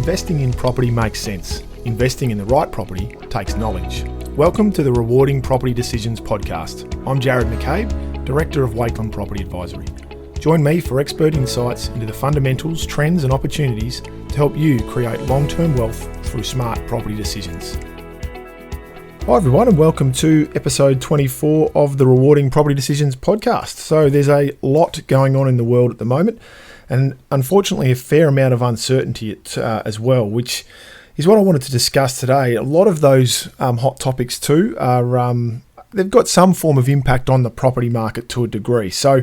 investing in property makes sense. Investing in the right property takes knowledge. Welcome to the Rewarding Property Decisions podcast. I'm Jared McCabe, Director of Wakeland Property Advisory. Join me for expert insights into the fundamentals, trends and opportunities to help you create long-term wealth through smart property decisions. Hi everyone, and welcome to episode 24 of the Rewarding Property Decisions podcast. So there's a lot going on in the world at the moment, and unfortunately a fair amount of uncertainty as well, which is what I wanted to discuss today. A lot of those hot topics too are they've got some form of impact on the property market to a degree. So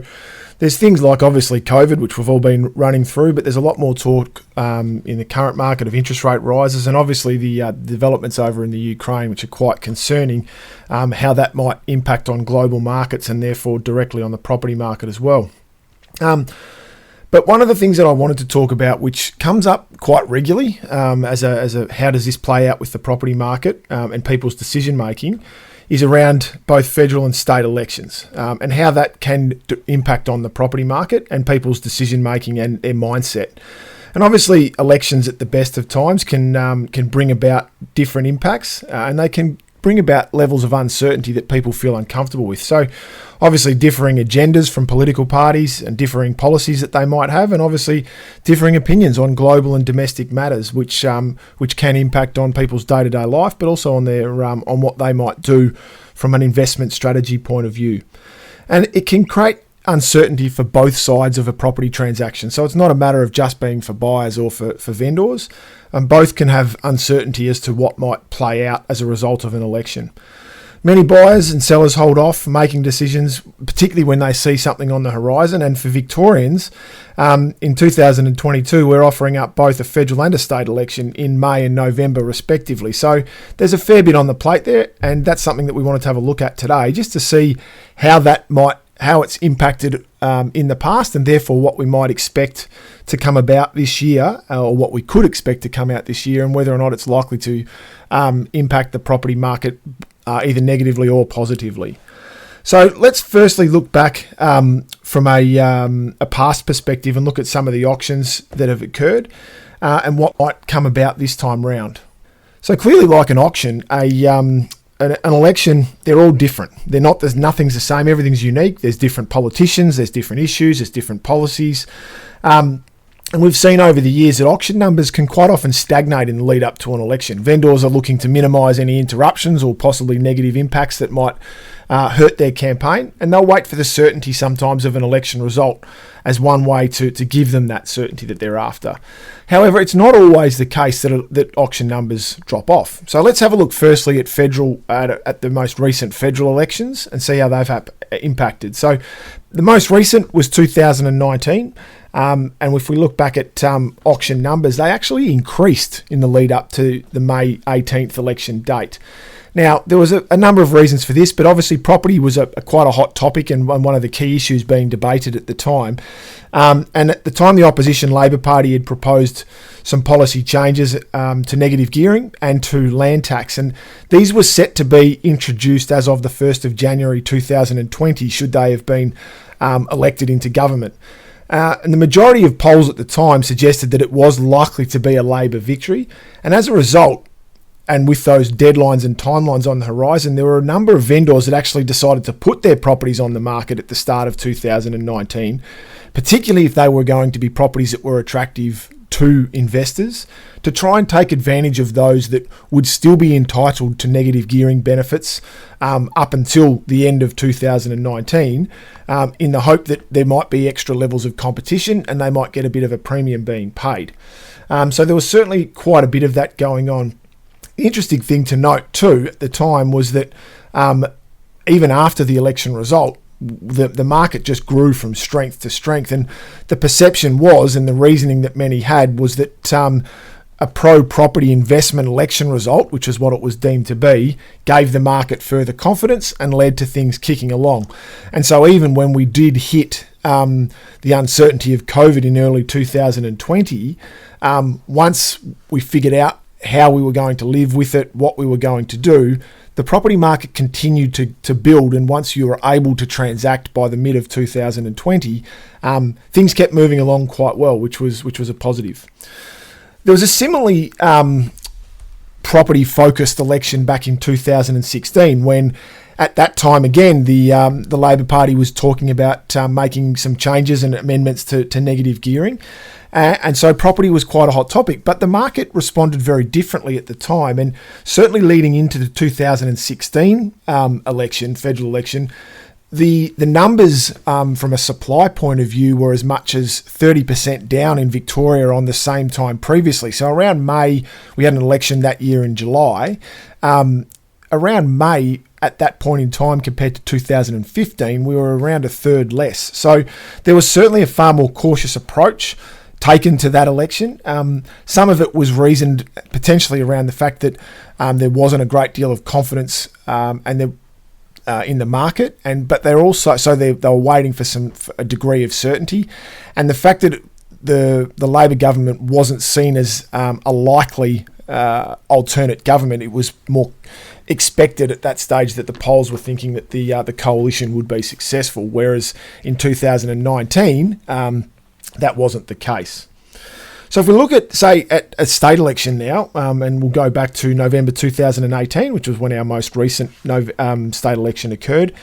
there's things like obviously COVID, which we've all been running through, but there's a lot more talk in the current market of interest rate rises, and obviously the developments over in the Ukraine, which are quite concerning, how that might impact on global markets and therefore directly on the property market as well. But one of the things that I wanted to talk about, which comes up quite regularly as a how does this play out with the property market and people's decision making, is around both federal and state elections and how that can impact on the property market and people's decision making and their mindset. And obviously elections at the best of times can bring about different impacts and they can bring about levels of uncertainty that people feel uncomfortable with. So obviously differing agendas from political parties and differing policies that they might have, and obviously differing opinions on global and domestic matters, which can impact on people's day-to-day life, but also on their on what they might do from an investment strategy point of view. And it can create uncertainty for both sides of a property transaction. So it's not a matter of just being for buyers or for vendors. Both can have uncertainty as to what might play out as a result of an election. Many buyers and sellers hold off making decisions, particularly when they see something on the horizon. And for Victorians, in 2022, we're offering up both a federal and a state election in May and November, respectively. So there's a fair bit on the plate there, and that's something that we wanted to have a look at today, just to see how it's impacted in the past, and therefore what we might expect to come about this year, or what we could expect to come out this year, and whether or not it's likely to impact the property market either negatively or positively. So let's firstly look back from a past perspective and look at some of the auctions that have occurred and what might come about this time round. So clearly, like an auction, an election, they're all different. Nothing's the same. Everything's unique. There's different politicians. There's different issues. There's different policies. And we've seen over the years that auction numbers can quite often stagnate in the lead up to an election. Vendors are looking to minimise any interruptions or possibly negative impacts that might hurt their campaign, and they'll wait for the certainty sometimes of an election result as one way to give them that certainty that they're after. However, it's not always the case that auction numbers drop off. So let's have a look firstly at at the most recent federal elections and see how they've impacted. So the most recent was 2019. And if we look back at auction numbers, they actually increased in the lead up to the May 18th election date. Now, there was a number of reasons for this, but obviously property was quite a hot topic and one of the key issues being debated at the time. And at the time, the opposition Labor Party had proposed some policy changes to negative gearing and to land tax. And these were set to be introduced as of the 1st of January 2020, should they have been elected into government. And the majority of polls at the time suggested that it was likely to be a Labor victory. And as a result, and with those deadlines and timelines on the horizon, there were a number of vendors that actually decided to put their properties on the market at the start of 2019, particularly if they were going to be properties that were attractive to investors, to try and take advantage of those that would still be entitled to negative gearing benefits up until the end of 2019, in the hope that there might be extra levels of competition and they might get a bit of a premium being paid. So there was certainly quite a bit of that going on. The interesting thing to note too at the time was that even after the election result, the market just grew from strength to strength, and the perception was, and the reasoning that many had, was that a pro-property investment election result, which is what it was deemed to be, gave the market further confidence and led to things kicking along. And so even when we did hit the uncertainty of COVID in early 2020, once we figured out how we were going to live with it, what we were going to do, the property market continued to build, and once you were able to transact by the mid of 2020, things kept moving along quite well, which was a positive. There was a similarly property-focused election back in 2016 when, at that time again, the Labor Party was talking about making some changes and amendments to negative gearing. And so property was quite a hot topic, but the market responded very differently at the time. And certainly leading into the 2016 federal election, the numbers from a supply point of view were as much as 30% down in Victoria on the same time previously. So around May, we had an election that year in July. Around May, at that point in time compared to 2015, we were around a third less. So there was certainly a far more cautious approach taken to that election. Some of it was reasoned potentially around the fact that there wasn't a great deal of confidence in the market, but they're also they were waiting for a degree of certainty, and the fact that the Labor government wasn't seen as a likely alternate government. It was more expected at that stage that the polls were thinking that the coalition would be successful, whereas in 2019 that wasn't the case. So if we look at, say, at a state election now, and we'll go back to November 2018, which was when our most recent state election occurred.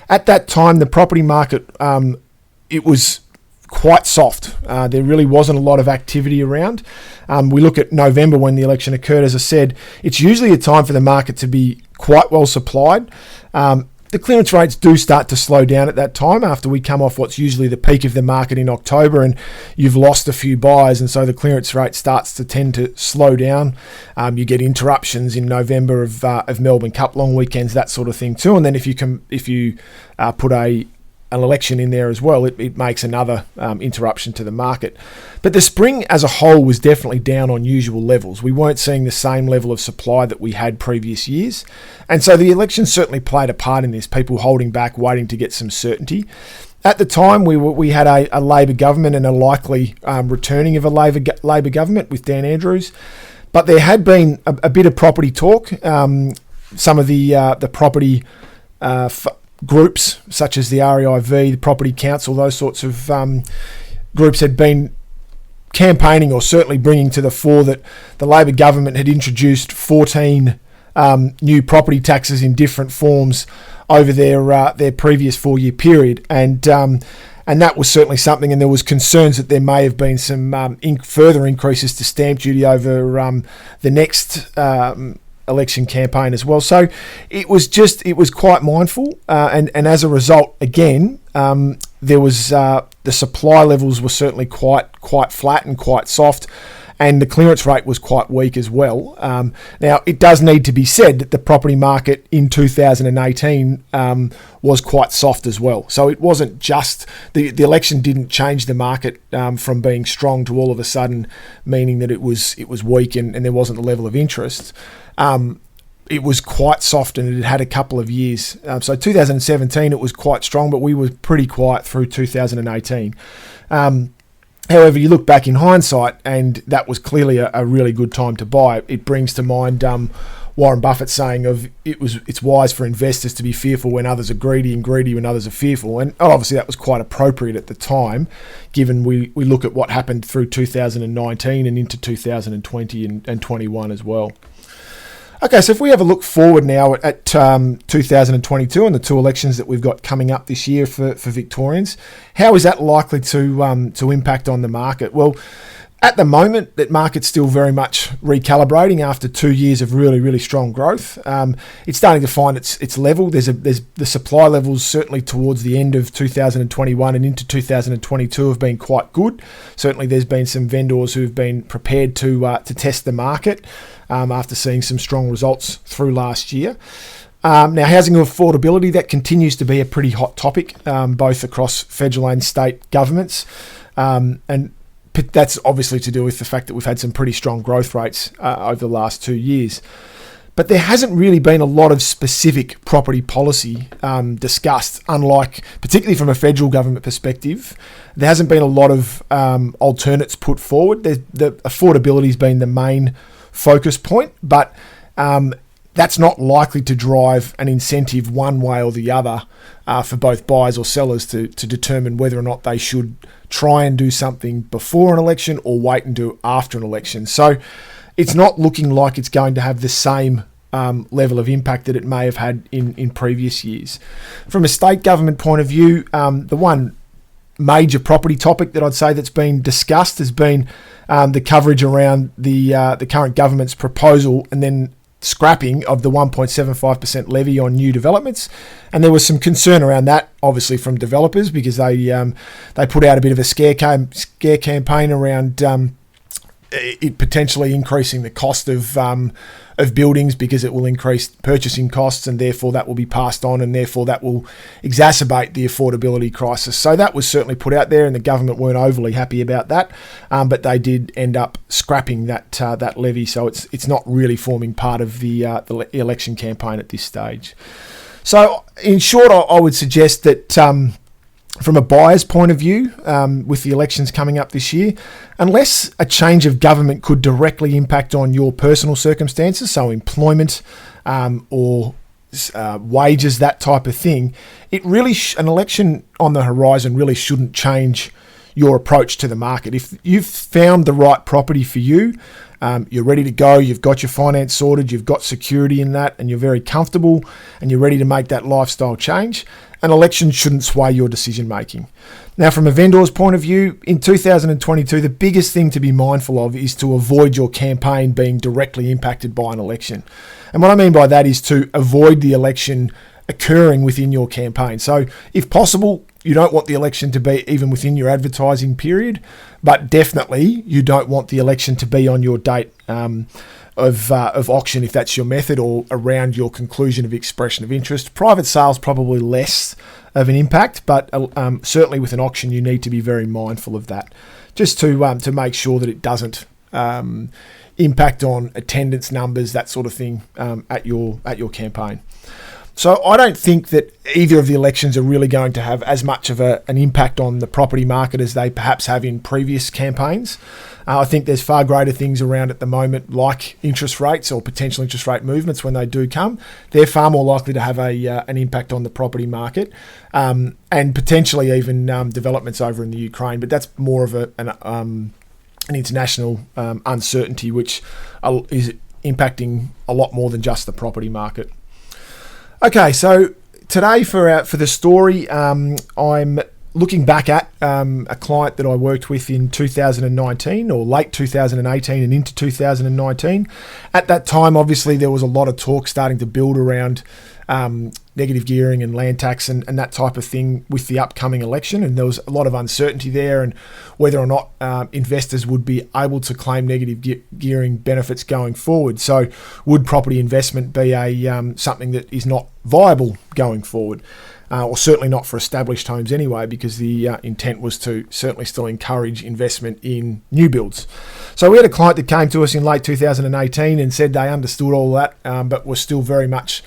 At that time, the property market, it was quite soft. There really wasn't a lot of activity around. We look at November when the election occurred. As I said, it's usually a time for the market to be quite well supplied. The clearance rates do start to slow down at that time after we come off what's usually the peak of the market in October, and you've lost a few buyers, and so the clearance rate starts to tend to slow down. You get interruptions in November of Melbourne Cup long weekends, that sort of thing too. And then if you put an election in there as well, it makes another interruption to the market. But the spring as a whole was definitely down on usual levels. We weren't seeing the same level of supply that we had previous years. And so the election certainly played a part in this, people holding back, waiting to get some certainty. At the time, we had a Labor government and a likely returning of a Labor government with Dan Andrews. But there had been a bit of property talk. Some of the property groups such as the REIV, the Property Council, those sorts of groups had been campaigning, or certainly bringing to the fore, that the Labor government had introduced 14 new property taxes in different forms over their previous 4-year period, and that was certainly something. And there was concerns that there may have been some further increases to stamp duty over the next election campaign as well. So it was quite mindful, and as a result, again, there was the supply levels were certainly quite flat and quite soft, and the clearance rate was quite weak as well. Now, it does need to be said that the property market in 2018 was quite soft as well. So it wasn't just the election didn't change the market from being strong to all of a sudden meaning that it was weak and there wasn't the level of interest. It was quite soft, and it had a couple of years. So 2017 it was quite strong, but we were pretty quiet through 2018. However, you look back in hindsight, and that was clearly a really good time to buy. It brings to mind Warren Buffett saying it's wise for investors to be fearful when others are greedy, and greedy when others are fearful. And obviously that was quite appropriate at the time, given we look at what happened through 2019 and into 2020 and 21 as well. Okay, so if we have a look forward now at 2022 and the two elections that we've got coming up this year for Victorians, how is that likely to impact on the market? Well, at the moment, that market's still very much recalibrating after 2 years of really, really strong growth. It's starting to find its level. There's the supply levels certainly towards the end of 2021 and into 2022 have been quite good. Certainly, there's been some vendors who've been prepared to test the market after seeing some strong results through last year. Now, housing affordability, that continues to be a pretty hot topic, both across federal and state governments, and that's obviously to do with the fact that we've had some pretty strong growth rates over the last 2 years. But there hasn't really been a lot of specific property policy discussed, unlike, particularly from a federal government perspective, there hasn't been a lot of alternates put forward. The affordability has been the main focus point, but that's not likely to drive an incentive one way or the other for both buyers or sellers to determine whether or not they should try and do something before an election or wait and do it after an election. So it's not looking like it's going to have the same level of impact that it may have had in previous years. From a state government point of view, the one major property topic that I'd say that's been discussed has been the coverage around the current government's proposal and then scrapping of the 1.75% levy on new developments. And there was some concern around that, obviously, from developers because they put out a bit of a scare campaign around it potentially increasing the cost of buildings because it will increase purchasing costs and therefore that will be passed on and therefore that will exacerbate the affordability crisis. So that was certainly put out there and the government weren't overly happy about that, but they did end up scrapping that levy. So it's not really forming part of the election campaign at this stage. So in short, I would suggest that from a buyer's point of view, with the elections coming up this year, unless a change of government could directly impact on your personal circumstances, so employment or wages, that type of thing, it really an election on the horizon really shouldn't change your approach to the market. If you've found the right property for you, you're ready to go, you've got your finance sorted, you've got security in that, and you're very comfortable, and you're ready to make that lifestyle change, an election shouldn't sway your decision making. Now, from a vendor's point of view, in 2022, the biggest thing to be mindful of is to avoid your campaign being directly impacted by an election. And what I mean by that is to avoid the election occurring within your campaign. So if possible, you don't want the election to be even within your advertising period, but definitely you don't want the election to be on your date of auction if that's your method, or around your conclusion of expression of interest. Private sales probably less of an impact, but certainly with an auction you need to be very mindful of that, just to make sure that it doesn't impact on attendance numbers, that sort of thing, at your campaign. So I don't think that either of the elections are really going to have as much of an impact on the property market as they perhaps have in previous campaigns. I think there's far greater things around at the moment, like interest rates or potential interest rate movements when they do come. They're far more likely to have an impact on the property market, and potentially even developments over in the Ukraine. But that's more of an international uncertainty, which is impacting a lot more than just the property market. Okay, so today for the story, I'm looking back at a client that I worked with in 2019 or late 2018 and into 2019. At that time, obviously, there was a lot of talk starting to build around negative gearing and land tax and that type of thing with the upcoming election. And there was a lot of uncertainty there and whether or not investors would be able to claim negative gearing benefits going forward. So would property investment be something that is not viable going forward? Or certainly not for established homes anyway, because the intent was to certainly still encourage investment in new builds. So we had a client that came to us in late 2018 and said they understood all that, but were still very much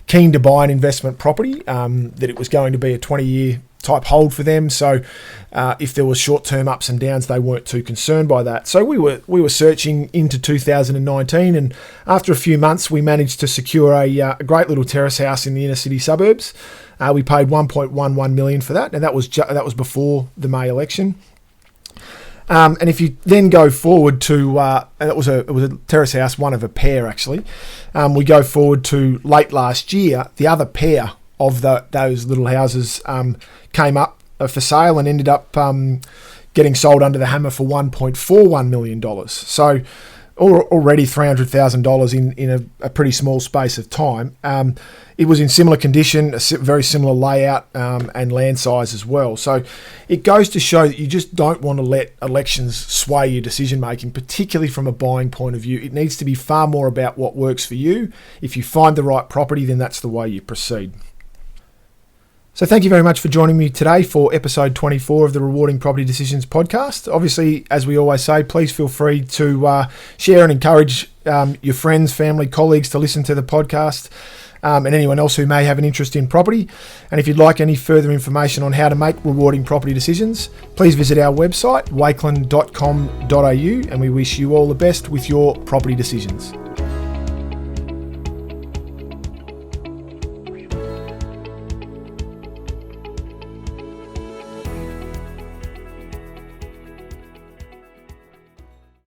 keen to buy an investment property, that it was going to be a 20-year type hold for them. So if there was short-term ups and downs, they weren't too concerned by that. So we were searching into 2019, and after a few months, we managed to secure a great little terrace house in the inner city suburbs. We paid $1.11 million for that, and that was before the May election. And if you then go forward to, and it was a terrace house, one of a pair actually. We go forward to late last year. The other pair of those little houses came up for sale and ended up getting sold under the hammer for $1.41 million. So already $300,000 in a pretty small space of time. It was in similar condition, a very similar layout and land size as well. So it goes to show that you just don't want to let elections sway your decision making, particularly from a buying point of view. It needs to be far more about what works for you. If you find the right property, then that's the way you proceed. So thank you very much for joining me today for episode 24 of the Rewarding Property Decisions podcast. Obviously, as we always say, please feel free to share and encourage your friends, family, colleagues to listen to the podcast, and anyone else who may have an interest in property. And if you'd like any further information on how to make rewarding property decisions, please visit our website, wakeland.com.au, and we wish you all the best with your property decisions.